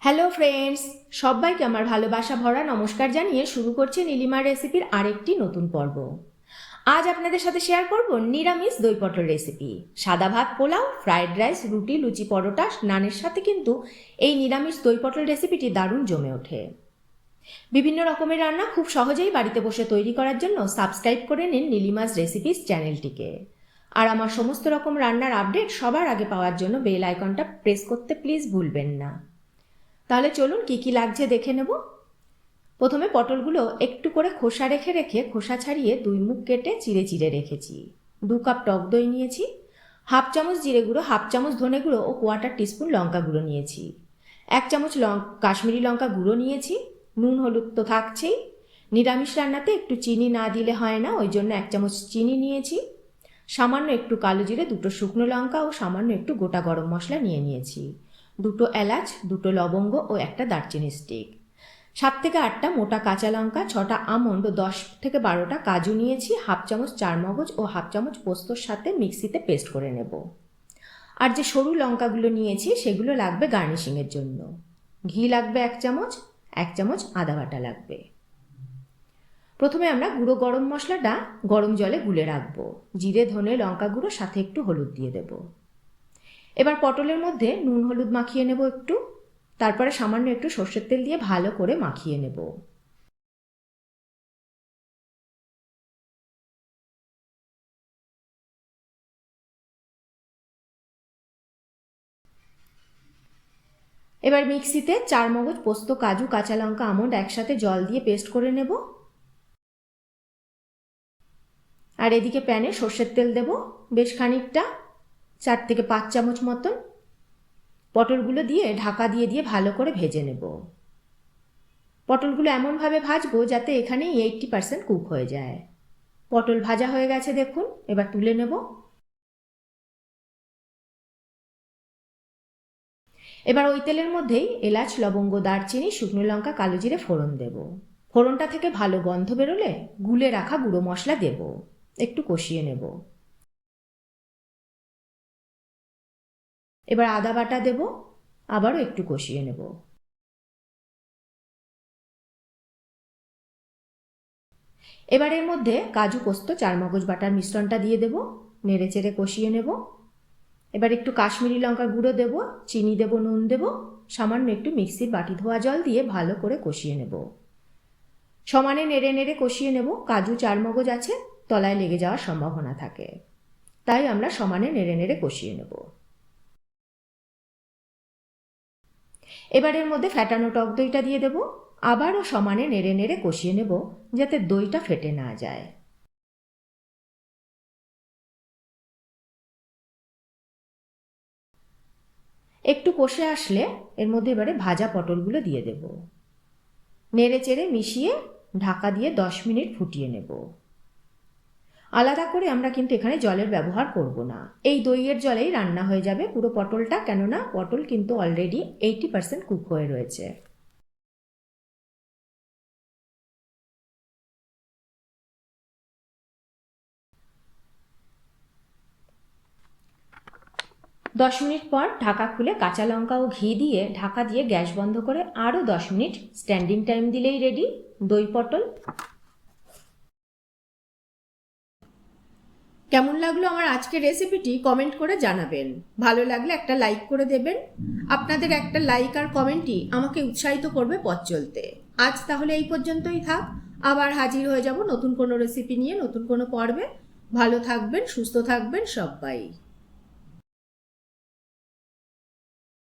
Hello friends, সবাইকে আমার ভালোবাসা ভরা নমস্কার জানিয়ে শুরু করছে নীলিমার রেসিপির আরেকটি নতুন পর্ব। আজ আপনাদের সাথে শেয়ার করব নিরামিষ দই পটল রেসিপি। সাদা ভাত, পোলাও, ফ্রাইড রাইস, রুটি, লুচি, পরোটা, নানের সাথে কিন্তু এই নিরামিষ দই পটল রেসিপিটি দারুণ জমে ওঠে। বিভিন্ন রকমের রান্না খুব সহজেই বাড়িতে বসে তৈরি করার জন্য সাবস্ক্রাইব করে নিন নীলিমাস রেসিপিস চ্যানেলটিকে। আর আমার সমস্ত রকম রান্নার আপডেট সবার আগে পাওয়ার জন্য বেল আইকনটা প্রেস করতে প্লিজ ভুলবেন না। তাহলে চলুন কি কি লাগছে দেখে নেব। প্রথমে পটলগুলো একটু করে খোসা রেখে খোসা ছাড়িয়ে দুই মুখ কেটে চিড়ে চিড়ে রেখেছি। 2 কাপ টক দই নিয়েছি, হাফ চামচ জিরে গুঁড়ো, হাফ চামচ ধনে গুঁড়ো ও 1/4 টিস্পুন লঙ্কা গুঁড়ো নিয়েছি। 1 চামচ কাশ্মীরি লঙ্কা গুঁড়ো নিয়েছি। নুন হলুদ তো থাকছেই, নিরামিষ রান্নাতে একটু চিনি না দিলে হয় না, ওই জন্য 1 চামচ চিনি নিয়েছি। সামান্য একটু কালো জিরে, 2টো শুকনো লঙ্কা ও সামান্য একটু গোটা গরম মশলা নিয়েছি। 2টো এলাচ, 2টো লবঙ্গ ও 1টা দারচিনি স্টিক। 7 থেকে 8টা মোটা কাঁচা লঙ্কা, 6টা আমন্ড ও 10 থেকে 12টা কাজু নিয়েছি। হাফ চামচ চারমগজ ও হাফ চামচ পোস্তর সাথে মিক্সিতে পেস্ট করে নেব। আর যে সরু লঙ্কাগুলো নিয়েছি সেগুলো লাগবে গার্নিশিংয়ের জন্য। ঘি লাগবে 1 চামচ, 1 চামচ আদা বাটা লাগবে। প্রথমে আমরা গুঁড়ো গরম মশলাটা গরম জলে গুলে রাখবো। জিরে, ধনে, লঙ্কা গুঁড়ো সাথে একটু হলুদ দিয়ে দেব। এবার পটলের মধ্যে নুন হলুদ মাখিয়ে নেব একটু, তারপরে সামান্য একটু সর্ষের তেল দিয়ে ভালো করে মাখিয়ে নেব। এবার মিক্সিতে চারমগজ, পোস্ত, কাজু, কাঁচা লঙ্কা, আমন্ড একসাথে জল দিয়ে পেস্ট করে নেব। আর এদিকে প্যানে সর্ষের তেল দেব বেশ খানিকটা, 4 থেকে 5 চামচ মতন। পটলগুলো দিয়ে ঢাকা দিয়ে ভালো করে ভেজে নেব। পটলগুলো এমনভাবে ভাজবো যাতে এখানে 80% কুক হয়ে যায়। পটল ভাজা হয়ে গেছে দেখুন, এবার তুলে নেব। এবার ওই তেলের মধ্যেই এলাচ, লবঙ্গ, দারচিনি, শুকনো লঙ্কা, কালো জিরে ফোড়ন দেব। ফোড়নটা থেকে ভালো গন্ধ বেরোলে গুলে রাখা গুঁড়ো মশলা দেব, একটু কষিয়ে নেব। এবার আদা বাটা দেব, আবারও একটু কষিয়ে নেব। এবার এর মধ্যে কাজু, পোস্ত, চারমগজ বাটার মিশ্রণটা দিয়ে দেব, নেড়ে চেড়ে কষিয়ে নেব। এবার একটু কাশ্মীরি লঙ্কা গুঁড়ো দেব, চিনি দেব, নুন দেব, সামান্য একটু মিক্সির বাটি ধোয়া জল দিয়ে ভালো করে কষিয়ে নেব। সমানে নেড়ে নেড়ে কষিয়ে নেব। কাজু, চারমগজ আছে, তলায় লেগে যাওয়ার সম্ভাবনা থাকে, তাই আমরা সমানে নেড়ে নেড়ে কষিয়ে নেব। এবার এর মধ্যে ফ্যাটানো টক দইটা দিয়ে দেব, আবারও সমানে নেড়ে নেড়ে কষিয়ে নেব যাতে দইটা ফেটে না যায়। একটু কষে আসলে এর মধ্যে এবারে ভাজা পটলগুলো দিয়ে দেব। নেড়ে চেড়ে মিশিয়ে ঢাকা দিয়ে 10 মিনিট ফুটিয়ে নেব। আলাদা করে আমরা কিন্তু এখানে জলের ব্যবহার করব না, এই দইয়ের জলেই রান্না হয়ে যাবে পুরো পটলটা, কেননা পটল কিন্তু অলরেডি 80% কুক হয়ে রয়েছে। 10 মিনিট পর ঢাকা খুলে কাঁচা লঙ্কা ও ঘি দিয়ে ঢাকা দিয়ে গ্যাস বন্ধ করে আরও 10 মিনিট স্ট্যান্ডিং টাইম দিলেই রেডি দই পটল। কেমন লাগলো আমার আজকের রেসিপিটি কমেন্ট করে জানাবেন। ভালো লাগলে একটা লাইক করে দেবেন। আপনাদের একটা লাইক আর কমেন্টই আমাকে উৎসাহিত করবে পথ চলতে। আজ তাহলে এই পর্যন্তই থাক, আবার হাজির হয়ে যাব নতুন কোনো রেসিপি নিয়ে, নতুন কোনো পর্বে। ভালো থাকবেন, সুস্থ থাকবেন সবাই।